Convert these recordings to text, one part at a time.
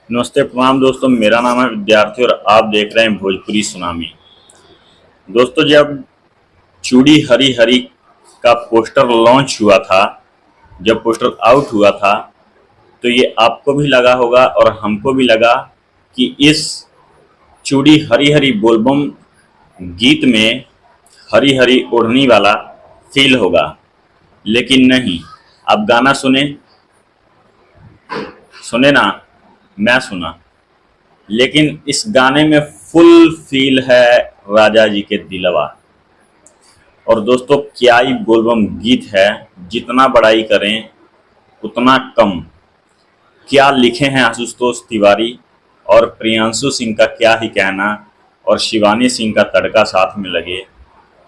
नमस्ते प्रणाम दोस्तों, मेरा नाम है विद्यार्थी और आप देख रहे हैं भोजपुरी सुनामी। दोस्तों, जब चूड़ी हरी हरी का पोस्टर लॉन्च हुआ था, जब पोस्टर आउट हुआ था, तो ये आपको भी लगा होगा और हमको भी लगा कि इस चूड़ी हरी हरी बोलबम गीत में हरी हरी ओढ़नी वाला फील होगा। लेकिन नहीं। आप गाना सुने सुने ना, मैं सुना, लेकिन इस गाने में फुल फील है राजा जी के दिलवा। और दोस्तों, क्या ही बोलबम गीत है, जितना बड़ाई करें उतना कम। क्या लिखे हैं आशुतोष तिवारी, और प्रियांशु सिंह का क्या ही कहना, और शिवानी सिंह का तड़का साथ में लगे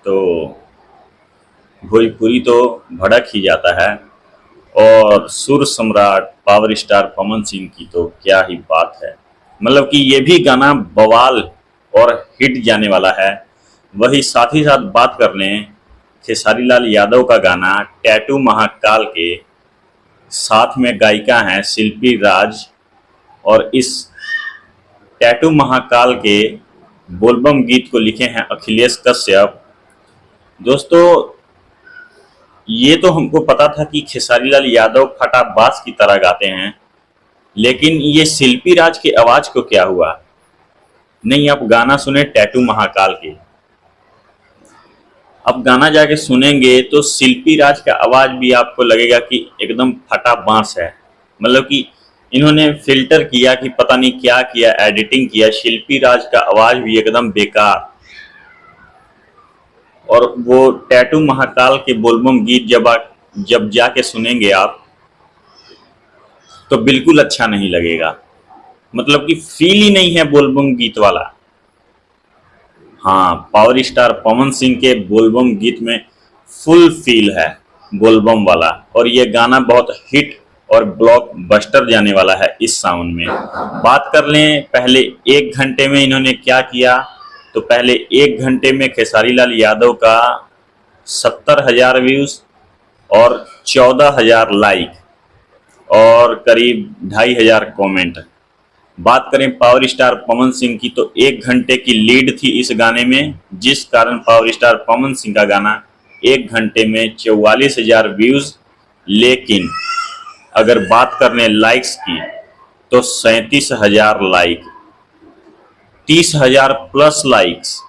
तो भोजपुरी तो भड़क ही जाता है। और सुर सम्राट पावर स्टार पवन सिंह की तो क्या ही बात है। मतलब कि ये भी गाना बवाल और हिट जाने वाला है। वही साथ ही साथ बात कर लें खेसारी लाल यादव का गाना टैटू महाकाल के, साथ में गायिका हैं शिल्पी राज। और इस टैटू महाकाल के बोलबम गीत को लिखे हैं अखिलेश कश्यप। दोस्तों, ये तो हमको पता था कि खेसारी लाल यादव फटाबाज की तरह गाते हैं, लेकिन ये शिल्पी राज की आवाज को क्या हुआ। नहीं, आप गाना सुने टैटू महाकाल के। अब गाना जाके सुनेंगे तो शिल्पी राज का आवाज भी आपको लगेगा कि एकदम फटा बांस है। मतलब कि इन्होंने फिल्टर किया कि पता नहीं क्या किया, एडिटिंग किया, शिल्पी राज का आवाज भी एकदम बेकार। और वो टैटू महाकाल के बोलबम गीत जब जाके सुनेंगे आप, तो बिल्कुल अच्छा नहीं लगेगा। मतलब कि फील ही नहीं है बोलबम गीत वाला। हाँ, पावर स्टार पवन सिंह के बोलबम गीत में फुल फील है बोलबम वाला। और ये गाना बहुत हिट और ब्लॉकबस्टर जाने वाला है इस सावन में। बात कर लें पहले 1 घंटे में इन्होंने क्या किया, तो पहले 1 घंटे में खेसारी लाल यादव का 70,000 व्यूज और 14,000 लाइक और करीब 2,500 कमेंट। बात करें पावर स्टार पवन सिंह की, तो 1 घंटे की लीड थी इस गाने में, जिस कारण पावर स्टार पवन सिंह का गाना 1 घंटे में 44,000 व्यूज। लेकिन अगर बात करने लाइक्स की, तो 37,000 लाइक, 30,000 प्लस लाइक्स।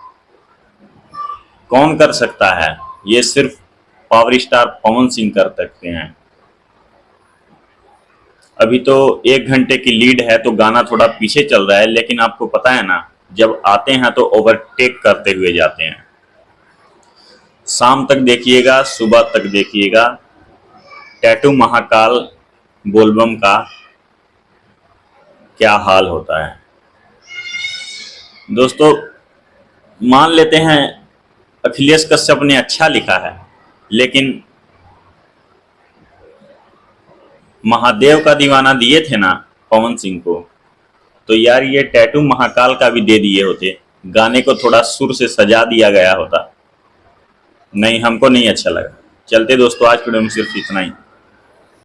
कौन कर सकता है? ये सिर्फ पावर स्टार पवन सिंह कर सकते हैं। अभी तो 1 घंटे की लीड है, तो गाना थोड़ा पीछे चल रहा है, लेकिन आपको पता है ना, जब आते हैं तो ओवरटेक करते हुए जाते हैं। शाम तक देखिएगा, सुबह तक देखिएगा, टैटू महाकाल बोलबम का क्या हाल होता है। दोस्तों, मान लेते हैं अखिलेश कश्यप ने अच्छा लिखा है, लेकिन महादेव का दीवाना दिए थे ना पवन सिंह को, तो यार ये टैटू महाकाल का भी दे दिए होते, गाने को थोड़ा सुर से सजा दिया गया होता। नहीं, हमको नहीं अच्छा लगा। चलते दोस्तों, आज वीडियो में सिर्फ इतना ही।